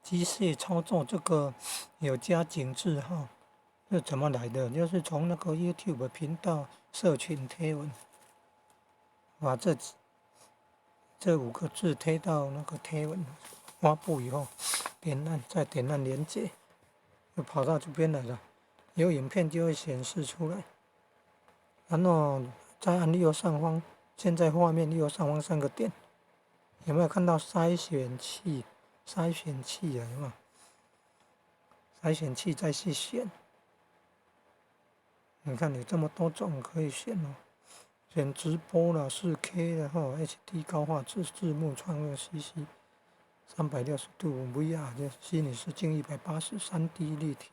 机械操作这个有加井字号是怎么来的？就是从那个 YouTube 频道社群贴文，把这5个字贴到那个贴文发布以后，再点按连接，就跑到这边来了。有影片就会显示出来，然后再按右上方，现在画面右上方3个点，有没有看到筛选器？筛选器啊，有没有？筛选器再去选，你看有这么多种可以选哦。选直播了，4K 的哈，HD 高画质，字幕创用 CC， 360度 VR 就虚拟实境180 3D 立体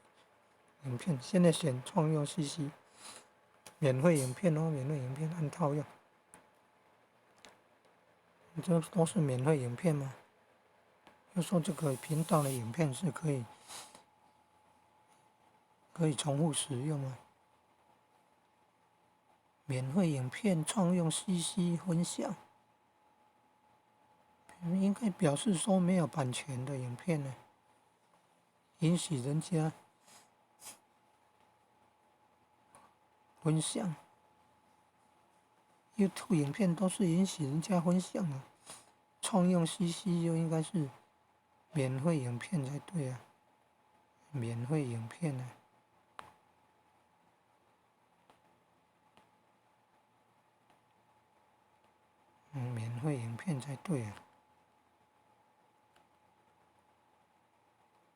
影片。现在选创用 CC， 免费影片哦，免费影片按套用。这都是免费影片吗？就说这个频道的影片是可以重复使用啊。免费影片创用 CC 分享，应该表示说没有版权的影片呢，允许人家分享。YouTube 影片都是允许人家分享啊，创用 CC 就应该是免费影片才对啊，免费影片呢、免费影片才对啊。